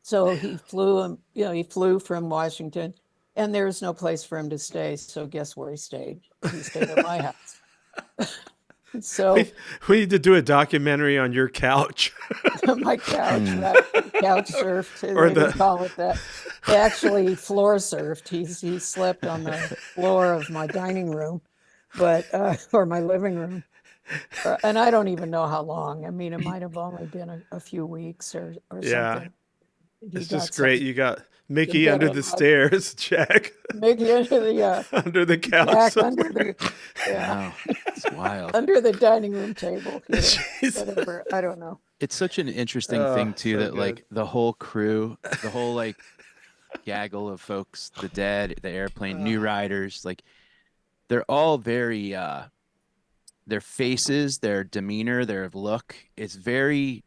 So he flew from Washington, and there was no place for him to stay. So guess where he stayed? He stayed at my house. So we need to do a documentary on your couch. my couch, right? Couch surfed. Or They didn't call it that. Actually, floor surfed. He slept on the floor of my dining room, or my living room. And I don't even know how long. I mean, it might have only been a few weeks or Yeah. something. It's just great. You got Mickey under the stairs, Jack Mickey under the under the couch. Jack under the Wow, it's wild. under the dining room table. Jeez. Whatever. I don't know. It's such an interesting thing too so that good. like the whole crew, the whole like gaggle of folks, the Dead, the Airplane, New Riders, like they're all very their faces, their demeanor, their look, it's very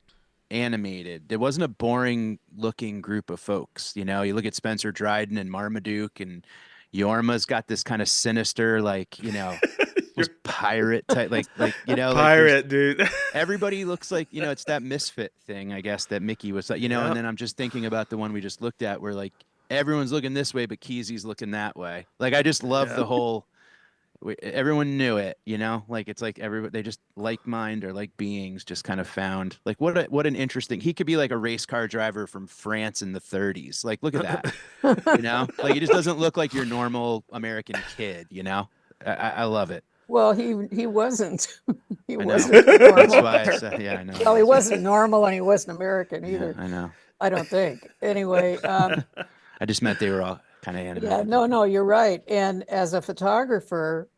animated. There wasn't a boring looking group of folks. You look at Spencer Dryden and Marmaduke, and Yorma's got this kind of sinister, like, almost pirate type, like, Pirate, dude. everybody looks like, it's that misfit thing, I guess, that Mickey was like, and then I'm just thinking about the one we just looked at where like everyone's looking this way, but Kesey's looking that way. Like, I just love the whole, everyone knew it, like it's like everybody, they just like mind or like beings just kind of found like what an interesting, he could be like a race car driver from France in the 30s. Like, look at that, like he just doesn't look like your normal American kid, I love it. Well, he wasn't. He I know. wasn't normal. That's why I said, I know. Well, he wasn't normal, and he wasn't American either. I know. I don't think. Anyway, I just meant they were all kind of animated. yeah, no, you're right. And as a photographer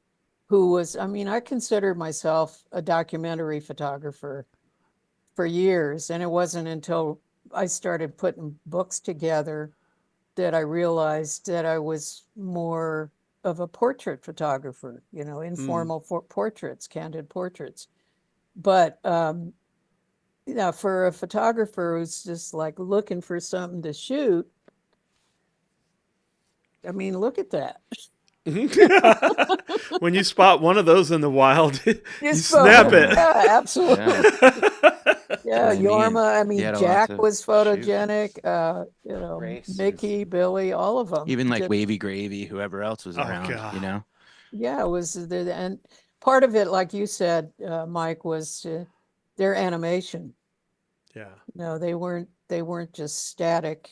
I considered myself a documentary photographer for years. And it wasn't until I started putting books together that I realized that I was more of a portrait photographer, informal portraits, candid portraits. But for a photographer who's just like looking for something to shoot, I mean, look at that. When you spot one of those in the wild, you snap it. Yeah, absolutely. Yeah, What do you mean? Yorma. I He mean, had a lot Jack to was shoot. photogenic. Grace was- Mickey, Billy, all of them. Even like Wavy Gravy, whoever else was Oh, around, God. you know? Yeah, it was and part of it, like you said, Mike, was their animation. Yeah. No, they weren't just static,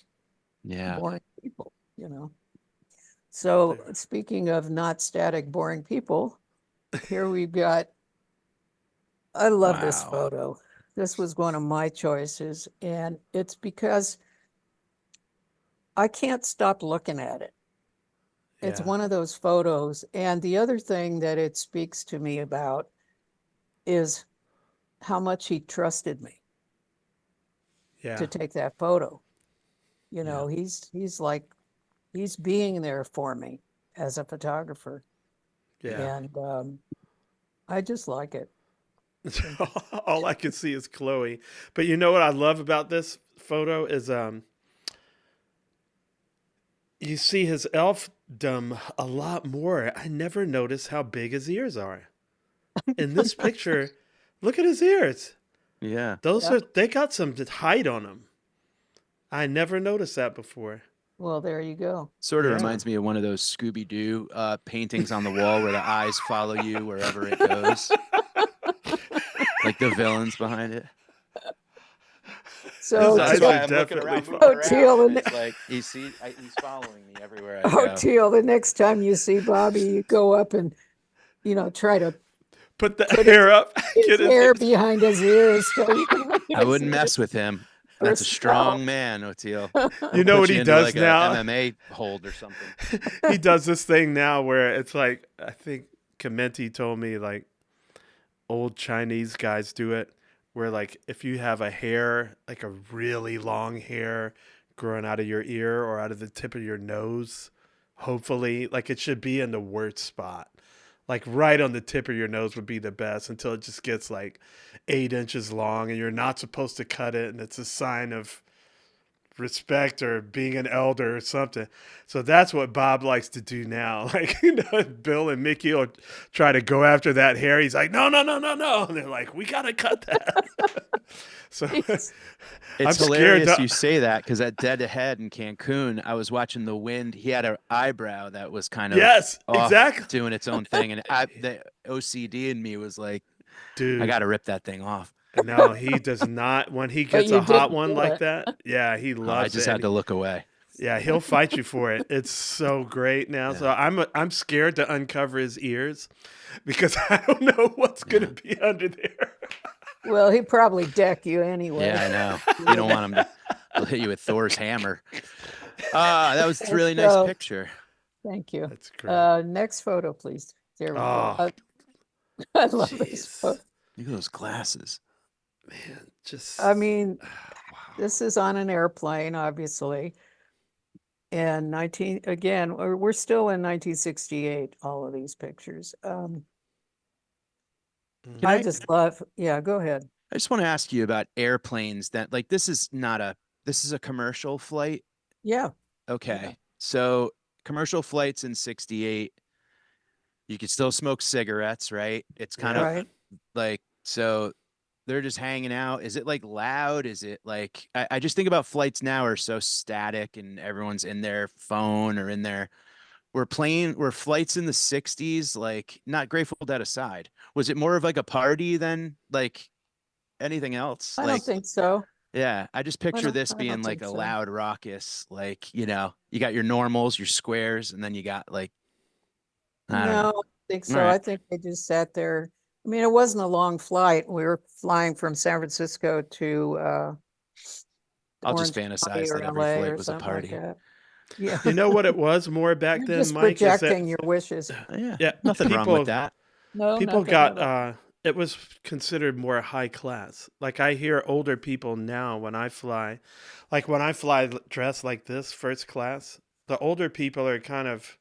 Yeah. boring people, you know. So They're- speaking of not static, boring people, here we've got, I love this Wow. photo. This was one of my choices, and it's because I can't stop looking at it. It's Yeah. one of those photos. And the other thing that it speaks to me about is how much he trusted me Yeah. to take that photo. You Yeah. know, he's like, he's being there for me as a photographer. Yeah. And I just like it. All I can see is Chloe. But you know what I love about this photo is you see his elfdom a lot more. I never noticed how big his ears are. In this picture, look at his ears. Yeah. Those Yeah. they got some height on them. I never noticed that before. Well, there you go. Sort of Yeah. reminds me of one of those Scooby-Doo paintings on the wall where the eyes follow you wherever it goes. Like the villains behind it. So His eyes Teal, are definitely Teal, and It's like he's following me everywhere I go. Teal, the next time you see Bobby, you go up and, try to put the hair up. his Get his hair behind his ears so you can look at I his wouldn't ears. mess with him. That's a Or strong man, Oteil. You know Put what he into does like now? a MMA hold or something. He does this thing now where it's like, I think Kamenti told me like old Chinese guys do it, where like if you have a hair, like a really long hair growing out of your ear or out of the tip of your nose, hopefully, like it should be in the worst spot. Like right on the tip of your nose would be the best until it just gets like 8 inches long and you're not supposed to cut it. And it's a sign of respect or being an elder or something. So that's what Bob likes to do now. Like, Bill and Mickey will try to go after that hair. He's like, no. And they're like, we got to cut that. So Jeez. I'm It's scared hilarious to- you say that because at Dead Ahead in Cancun, I was watching The Wind. He had an eyebrow that was kind of Yes, off, exactly. doing its own thing, and the OCD in me was like, Dude. I got to rip that thing off. No, he does not. When he But gets you a hot didn't one do like it. that, yeah, he Oh, loves I just it. had to look away. Yeah, he'll fight you for it. It's so great now. So I'm scared to uncover his ears because I don't know what's gonna be under there. Well, he'd probably deck you anyway. Yeah, I know. You don't want him to hit you with Thor's hammer. That was a really nice So- picture. Thank you. That's great. Next photo, please. There we Oh, go. I love this jeez. photo. Look at those glasses. Man, just I mean, wow. this is on an airplane, obviously. And we're still in 1968, all of these pictures. Mhm. Can I I- just love, yeah, go ahead. I just want to ask you about airplanes that like this is a commercial flight. Yeah, Okay. Yeah. So commercial flights in 68, you could still smoke cigarettes, right? It's kind of right. like, so they're just hanging out. Is it like loud? Is it like, I just think about flights now are so static and everyone's in their phone or in their, were flights in the 60s, like not Grateful Dead aside, was it more of like a party than like anything else? I Like, don't think so. yeah, I just picture this I don't being like think a so. loud, raucous, like, you got your normals, your squares, and then you got like, I don't know. No, I don't think so. Alright. I think they just sat there. I mean, it wasn't a long flight. We were flying from San Francisco to I'll just Orange County fantasize or that every LA flight or was a something like party. that. Yeah. You know what it was more back You're then, just Mike? Is that projecting your wishes. Yeah, Yeah, nothing wrong people- with that. No, people nothing got at all. it was considered more high class. Like I hear older people now when I fly, dressed like this, first class, the older people are kind of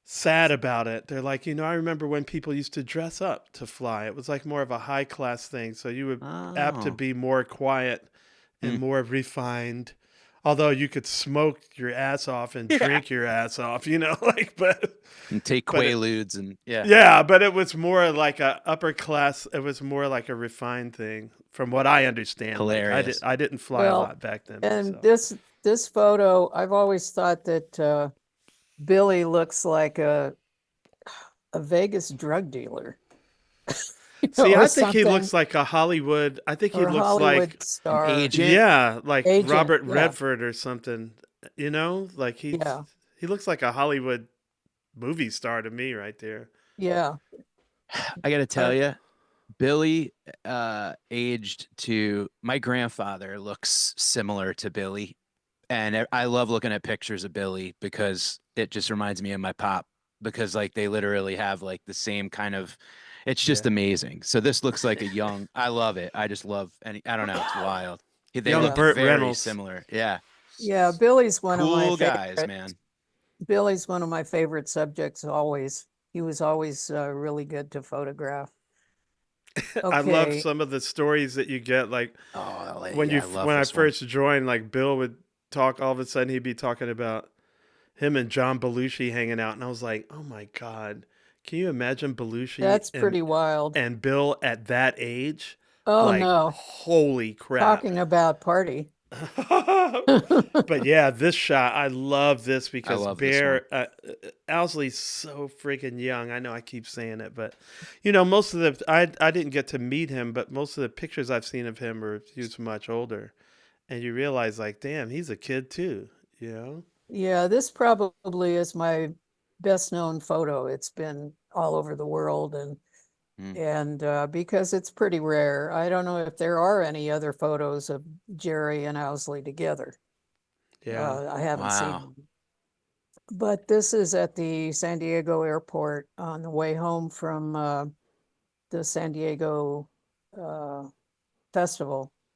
sad about it. They're like, I remember when people used to dress up to fly. It was like more of a high class thing. So you were apt to Oh. be more quiet and Hmm. more refined. Although you could smoke your ass off and Yeah. drink your ass off, but And take But it- Quaaludes and yeah. yeah, but it was more like a upper class. It was more like a refined thing from what I understand. Hilarious. I didn't fly a lot back then. And so. this photo, I've always thought that Billy looks like a Vegas drug dealer. See, or I think he something, looks like a Hollywood. I think he or looks Hollywood like star. agent. yeah, like Agent, Robert yeah. Redford or something. You know, like he looks like a Hollywood movie star to me right there. Yeah. I got to tell you, Billy aged to my grandfather looks similar to Billy. And I love looking at pictures of Billy because it just reminds me of my pop, because like they literally have like the same kind of, it's just amazing. So this looks like a young, I love it. I just love, and I don't know, it's wild. They Young look Burt very Reynolds. similar. Yeah. Yeah. Billy's one of my Cool favorite guys, man. Billy's one of my favorite subjects always. He was always really good to photograph. I love Okay. some of the stories that you get, like when I love when I this one. first joined, like Bill would talk. All of a sudden, he'd be talking about him and John Belushi hanging out, and I was like, "Oh my god, can you imagine Belushi That's pretty wild. and Bill at that age? Oh Like, no. holy crap!" Talking about party. But yeah, this shot, I love this because love this Bear, Owsley's so freaking young. I know I keep saying it, but you know, most of I didn't get to meet him, but most of the pictures I've seen of him are he was much older, and you realize like, damn, he's a kid too, you know? Yeah, this probably is my best known photo. It's been all over the world and because it's pretty rare. I don't know if there are any other photos of Jerry and Owsley together. Yeah. I haven't seen Wow. them. But this is at the San Diego airport on the way home from the San Diego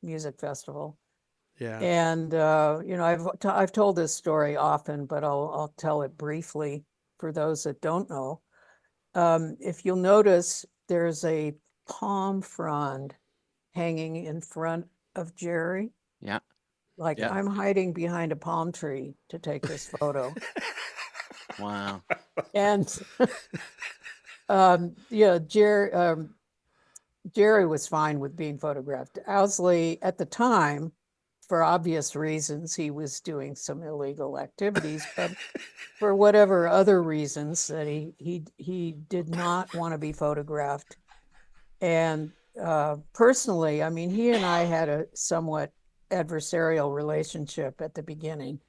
music festival. Yeah. And you know, I've told this story often, but I'll tell it briefly for those that don't know. If you'll notice, there's a palm frond hanging in front of Jerry. Yeah. Like Yeah. I'm hiding behind a palm tree to take this photo. Wow. And yeah, Jerry was fine with being photographed. Owsley, at the time, for obvious reasons, he was doing some illegal activities, but for whatever other reasons that he did not want to be photographed. And personally, I mean, he and I had a somewhat adversarial relationship at the beginning.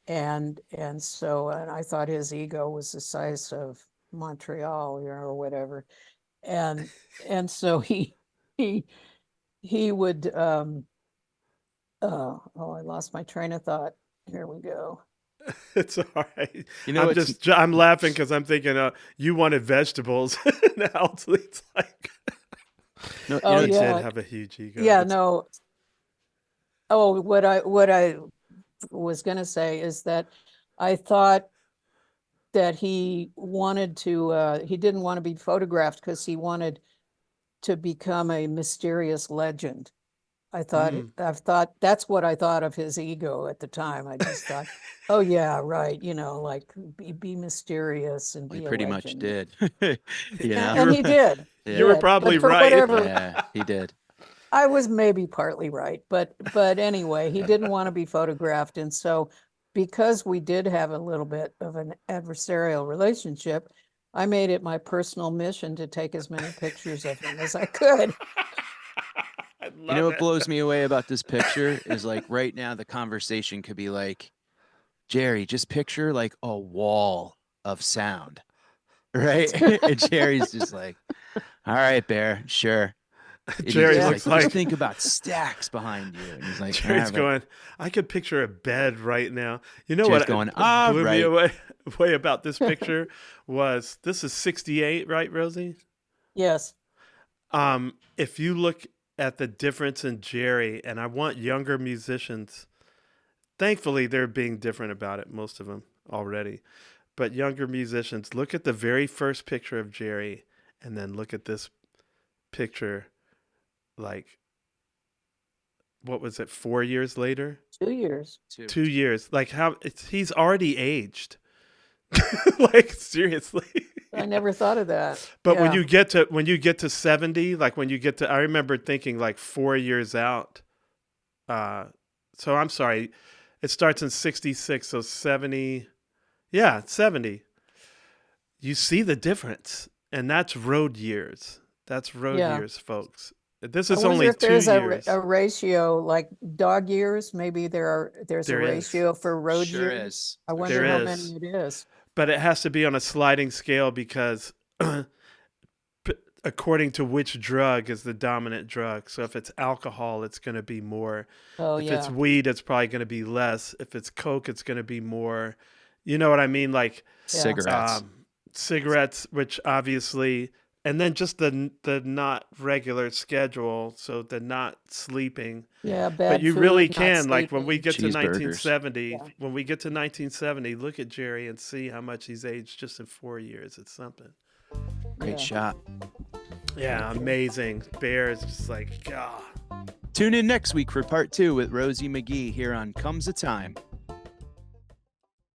And I thought his ego was the size of Montreal, you know, or whatever. And so he would I lost my train of thought. Here we go. It's all right. You know, I'm laughing because I'm thinking, you wanted vegetables. Now it's like, no, Oh, you yeah. did have a huge ego. Yeah, It's- no. Oh, what I was going to say is that I thought that he didn't want to be photographed because he wanted to become a mysterious legend. I've thought that's what I thought of his ego at the time. I just thought, oh yeah, right. You know, like be mysterious and he be a pretty much legend. did. You know? And he did. Yeah. You were did. probably But for right. whatever, Yeah, he did. I was maybe partly right, but anyway, he didn't want to be photographed. And so because we did have a little bit of an adversarial relationship, I made it my personal mission to take as many pictures of him as I could. I You love know what it. blows me away about this picture is like right now the conversation could be like, Jerry, just picture like a wall of sound, right? And Jerry's just like, all right, Bear, sure. And Jerry he's looks just like think about stacks behind you. And he's like, Jerry's "Ah, but-" going, I could picture a bed right now. You know Jerry's what going, blew me right. away about this picture was this is 68, right, Rosie? Yes. If you look at the difference in Jerry, and I want younger musicians, thankfully they're being different about it, most of them already. But younger musicians, look at the very first picture of Jerry and then look at this picture like what was it, 4 years later? 2 years. 2 years. Like he's already aged. Like seriously. I never thought of that. But when Yeah. you get to 70, like when you get to, I remember thinking like 4 years out. So I'm sorry, it starts in 66, so 70. Yeah, 70. You see the difference, and that's road years. That's road Yeah. years, folks. This I is wonder only if 2 there's years. a ratio like dog years. Maybe there's There a is. ratio for road Sure years. is. I wonder There how is. many it is. But it has to be on a sliding scale because according to which drug is the dominant drug. So if it's alcohol, it's going to be more. Oh If yeah. it's weed, it's probably going to be less. If it's coke, it's going to be more. You know what I mean? Like Cigarettes. cigarettes, which obviously, and then just the not regular schedule, so the not sleeping. Yeah, But bad you food, really not can, like when we sleeping. get to Cheeseburgers. 1970, Yeah. when we get to 1970, look at Jerry and see how much he's aged just in 4 years. It's something. Great Yeah. shot. Yeah, amazing. Bear is just like, God. Tune in next week for part 2 with Rosie McGee here on Comes a Time.